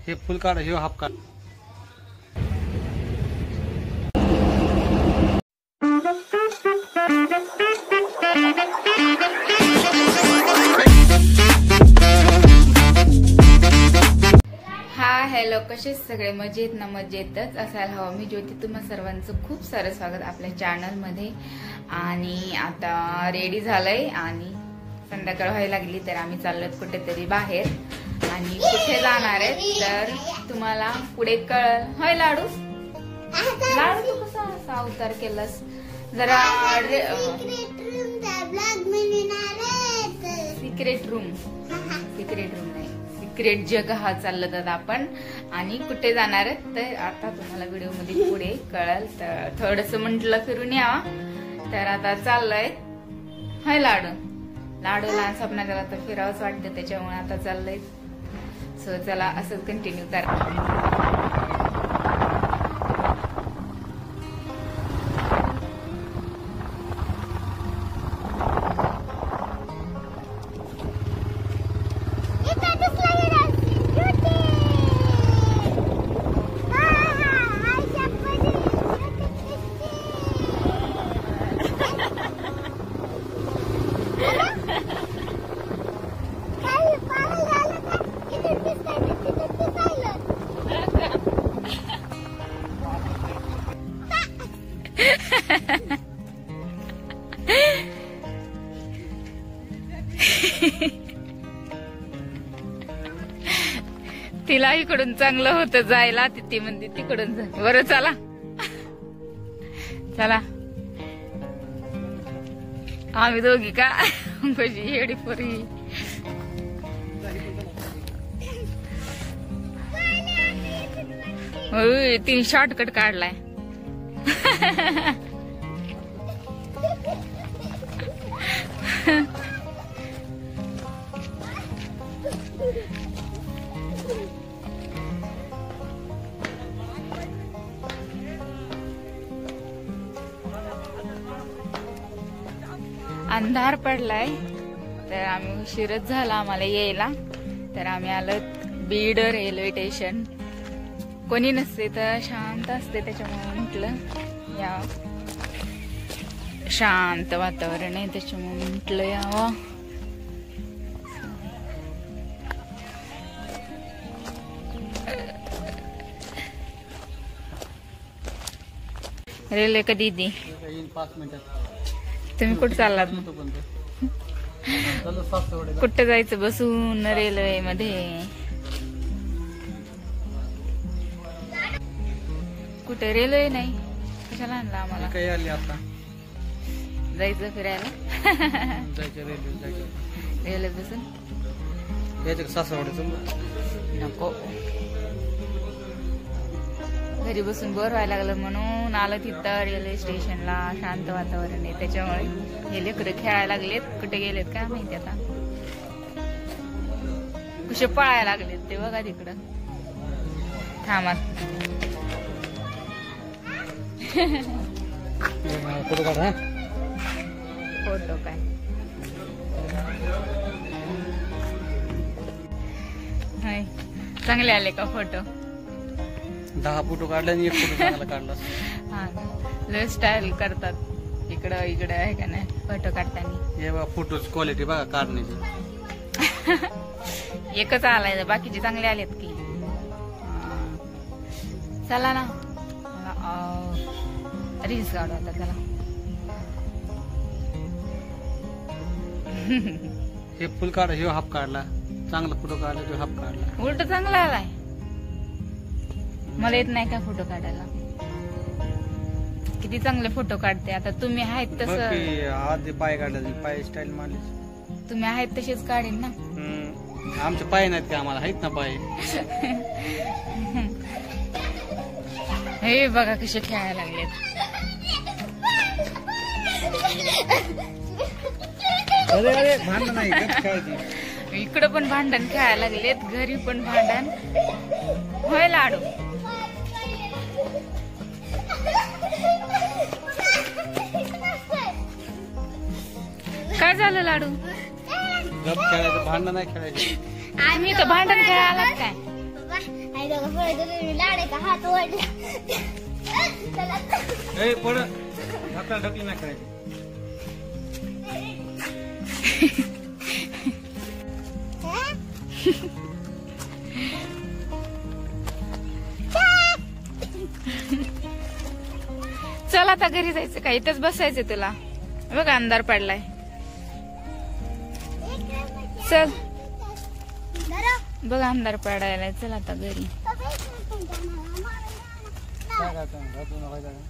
हे फुल काढ, हे हाफ काढ. हॅलो, कसे सगळे मजेत ना? मजेतच असायला हवं. मी ज्योती, तुम्हा सर्वांचं खूप सारं स्वागत आपल्या चॅनलमध्ये. आणि आता रेडी झालंय आणि संध्याकाळ व्हायला लागली, तर आम्ही चाललोय कुठेतरी बाहेर. आणि कुठे जाणार आहे तर तुम्हाला पुढे कळल. होय लाडू, लाडू तू कसा असा अवतार केलास जरा. सिक्रेट रूम नाही, सिक्रेट जगह चाललं तर आपण. आणि कुठे जाणार आहे तर आता तुम्हाला व्हिडिओ मध्ये पुढे कळल. तर थोडस म्हंटल फिरून यावा, तर आता चाललंय. हाय लाडू, लहान स्वप्ना त्याला तर फिरावंच वाटतं, त्याच्यामुळे आता चाललंय. सो चला असंच कंटिन्यू करा. तिला इकडून चांगलं होतं जायला, ती म्हणते तिकडून जा. बरं चला चला, आम्ही दोघी का कशी येडी पोरी. तिने शॉर्टकट काढलाय. अंधार पडलाय, तर आम्ही उशीरच झाला आम्हाला यायला. तर आम्ही आलो बीड रेल्वे स्टेशन. कोणी नसते तर शांत असते, त्याच्यामुळे म्हटलं या. शांत वातावरण आहे त्याच्यामुळे म्हटलं यावं. रेल्वे कधी येते? 5 मिनिटात. तुम्ही कुठे चाललात? कुठे जायचं बसून रेल्वे मध्ये? कुठे रेल्वे नाही, कशाला आणला आम्हाला? काही आली आता, जायचं फिरायला. जायचं रेल्वे बसून यायचं सासरवाडीचं नको, घरी बसून बोर व्हायला लागलं म्हणून आलं तिथं रेल्वे स्टेशनला. शांत वातावरण आहे त्याच्यामुळे. हे लेकरं खेळायला लागलेत, कुठे गेलेत काय माहिती आता. कुठे पळायला लागलेत ते बघा तिकडं. थांबा फोटो काढा. फोटो काय चांगले आले का फोटो? 10 फोटो काढले आणि 1 फोटो चांगला काढला. हा, लय स्टाईल करतात इकडं इकडं आहे का नाही फोटो काढताना. हे बघा फोटोची क्वालिटी बघा काढण्याची. एकच आलाय, बाकीचे चांगले आलेत की. चला ना, रील्स काढू आता. चला. हे फुल काढ, हे हाफ काढला. चांगला फोटो काढला, तो हाफ काढला. उलट चांगला आलाय. मला येत नाही का फोटो काढायला? किती चांगले फोटो काढते. आता तुम्ही आहेत तसं आधी पाय काढले, पाय स्टाईल मारली. तुम्ही आहेत तसेच काढेन ना. आमचे पाय नाहीत का? आम्हाला आहेत ना पाय. हे बघा कसे खेळायला लागलेत. अरे भांडण नाही खेळायची. इकडं पण भांडण खेळायला लागलेत, घरी पण भांडण. होय लाडू, काय झालं लाडू? खेळायचं, भांडण नाही खेळायचं. आम्ही तर भांडण खेळायला काय? लाडे का हात ओढला. ए पड ढकला ढकली नाही करायची. चल आता घरी जायचं का इथंच बसायचं तुला. बघा अंधार पडलाय. चल बघ अंधार पडायला. चल आता घरी. काय करता ढकलू नका जागा.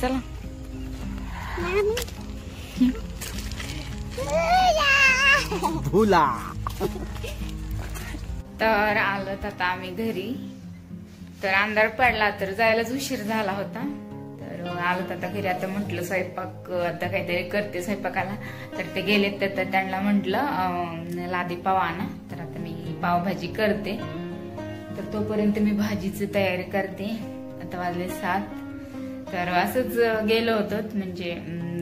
चला भुला. तर आलो आता आम्ही घरी. तर अंधार पडला तर जायलाच उशीर झाला होता. तर आलो आता घरी. आता म्हंटल स्वयंपाक आता काहीतरी करते स्वयंपाकाला. तर ते गेलेत तर त्यांना म्हंटल लादी पाव आणा. तर आता मी पावभाजी करते. तर तोपर्यंत मी भाजीची तयारी करते. आता वाजले 7. तर असंच गेलो होतो म्हणजे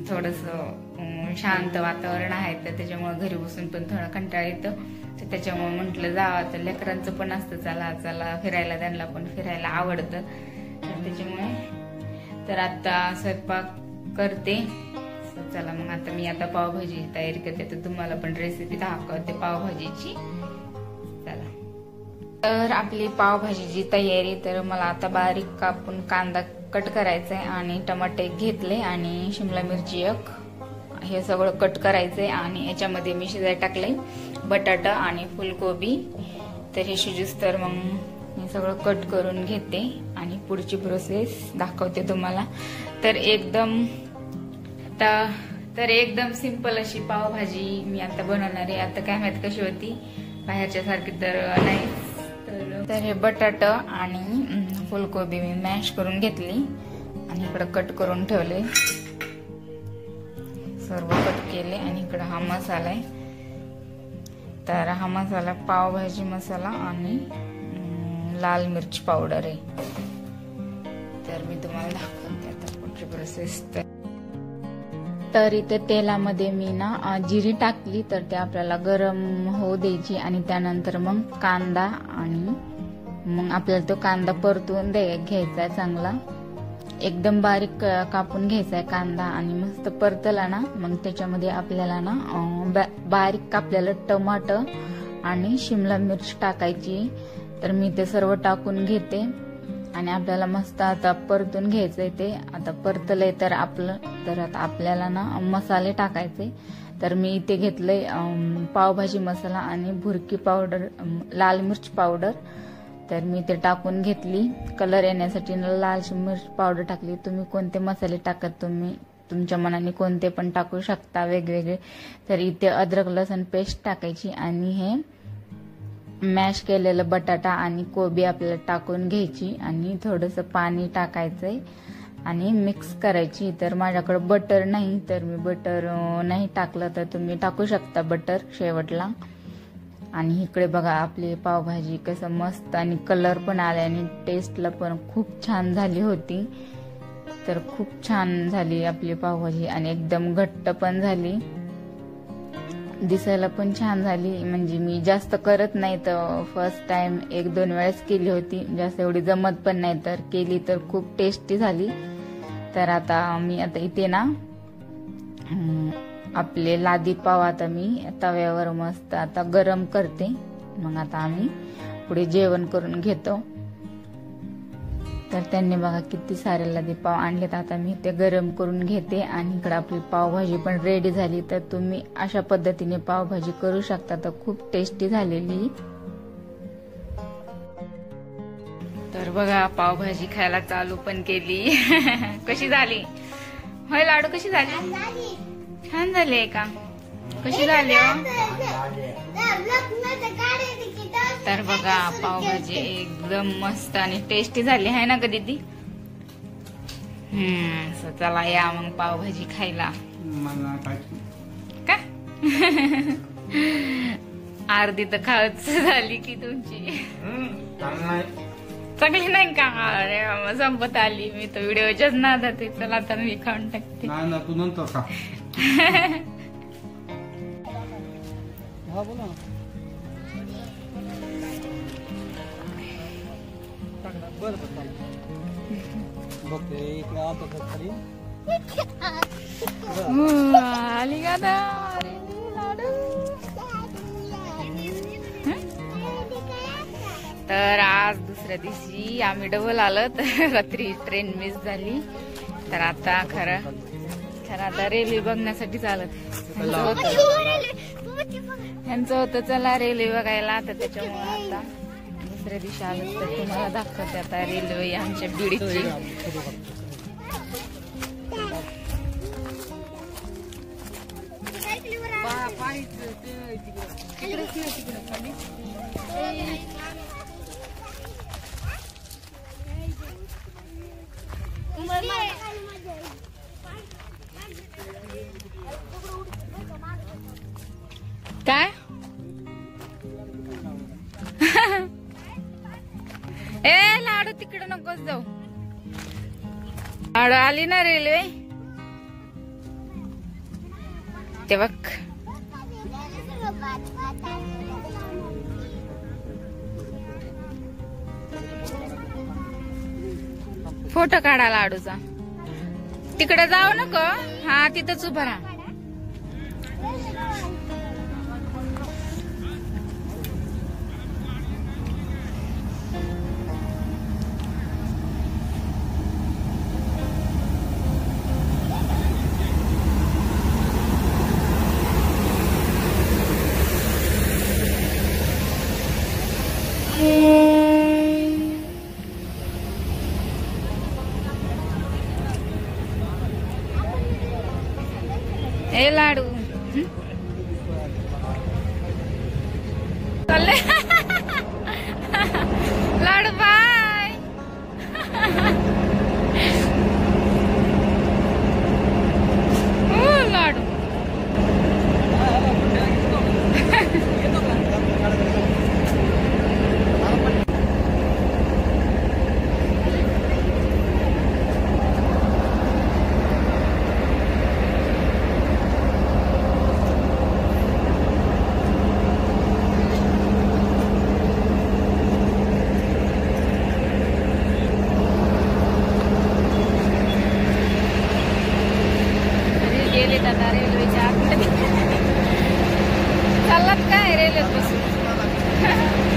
थोडस शांत वातावरण आहे तर त्याच्यामुळे घरी बसून पण थोडा कंटाळा येतो. तर त्याच्यामुळे म्हंटल जावं. तर लेकरांचं पण असतं चला चला फिरायला. त्यांना पण फिरायला आवडतं. तर त्याच्यामुळे तर आता स्वयंपाक करते. चला मग आता मी आता पावभाजी तयारी करते. तर तुम्हाला पण रेसिपी दाखवते पावभाजीची. चला तर आपली पावभाजीची तयारी. तर मला आता बारीक कापून कांदा कट करायचा आहे आणि टमाटे घेतले आणि शिमला मिरची एक हे सगळं कट करायचंय. आणि याच्यामध्ये मी शिजाय टाकले बटाटा आणि फुलकोबी. तर हे शिजूस तर मग मी सगळं कट करून घेते आणि पुढची प्रोसेस दाखवते तुम्हाला. तर एकदम सिंपल अशी पावभाजी मी आता बनवणार आहे. आता काय माहित कशी होती बाहेरच्या सारखी तर नाही. तर हे बटाटा आणि फुलकोबी मी मॅश करून घेतली आणि इकडं कट करून ठेवले. सर्व कट केले आणि इकडं हा मसाला आहे. तर हा मसाला पावभाजी मसाला आणि लाल मिरची पावडर आहे. तर मी तुम्हाला दाखवते आता पुढची प्रोसेस. तर इथे तेलामध्ये मी ना जिरी टाकली. तर ते आपल्याला गरम होऊ द्यायची आणि त्यानंतर मग कांदा आणि मग आपल्याला तो कांदा परतून घ्यायचा चांगला. एकदम बारीक कापून घ्यायचा आहे कांदा आणि मस्त परतला ना मग त्याच्यामध्ये आपल्याला ना बारीक कापलेलं टमाटर आणि शिमला मिरची टाकायची. तर मी ते सर्व टाकून घेते आणि आपल्याला मस्त आता परतून घ्यायचंय. ते आता परतलंय तर आता आपल्याला ना मसाले टाकायचे. तर मी इथे घेतलंय पावभाजी मसाला आणि भुरकी पावडर लाल मिर्च पावडर. तर मी ते टाकून घेतली. कलर येण्यासाठी लाल मिर्च पावडर टाकली. तुम्ही कोणते मसाले टाकत तुम्ही तुमच्या मनाने कोणते पण टाकू शकता वेगवेगळे. तर इथे अद्रक लसूण पेस्ट टाकायची आणि हे मॅश केलेलं बटाटा आणि कोबी आपल्याला टाकून घ्यायची आणि थोडंसं पाणी टाकायचंय आणि मिक्स करायची. तर माझ्याकडे बटर नाही तर मी बटर नाही टाकलं तर तुम्ही टाकू शकता बटर शेवटला. आणि इकडे बघा आपली पावभाजी कसं मस्त आणि कलर पण आला आणि टेस्टला पण खूप छान झाली होती. तर खूप छान झाली आपली पावभाजी आणि एकदम घट्ट पण झाली. दिसायला पण छान झाली. म्हणजे मी जास्त करत नाही तर फर्स्ट टाइम 1-2 वेळेस केली होती. जास्त एवढी जमत पण नाही तर केली तर खूप टेस्टी झाली. तर आता मी आता इथे ना आपले लादी पाव आता मी तव्यावर मस्त आता गरम करते. मग आता आम्ही पुढे जेवण करून घेतो. तर त्यांनी बघा किती सारे लादी पाव आणलेत. आता मी ते गरम करून घेते आणि इकडे आपली पावभाजी पण रेडी झाली. तर तुम्ही अशा पद्धतीने पावभाजी करू शकता. तर खूप टेस्टी झालेली. तर बघा पावभाजी खायला चालू पण केली. कशी झाली होय लाडू? कशी झाली? छान झाली का? कशी झाली? तर बघा पावभाजी एकदम मस्त आणि टेस्टी झाली आहे ना ग दीदी? चला या मग पावभाजी खायला. का अर्धी तर खायच झाली की तुमची. चांगली नाही का? अरे संपत आली. मी तर व्हिडिओच्याच नादात आहे. चला आता मी खाऊन टाकते. तू नंतर खा. बरं बरं बघते इकडे आता खाली आली का ना? लाडू. तर आज दुसऱ्या दिवशी आम्ही डबल आलो तर रात्री ट्रेन मिस झाली. तर आता खरं आता रेल्वे बघण्यासाठी चालत ह्यांचं होतं चला रेल्वे बघायला. तर त्याच्यामुळे आता दुसऱ्या दिवशी आलो तर तुम्हाला दाखवते आता रेल्वे आमच्या बीडची. काय ए लाडू तिकडे नकोच जाऊ. लाडू आली ना रेल्वे ते बघ. फोटो काढा लाडूचा. तिकडे जाऊ नको. हा तिथंच उभा राहा. ए लाडू चालले. लाडू बाय. लाडू गेले आता रेल्वेच्या आतमध्ये. चाललात काय रेल्वेत बसून?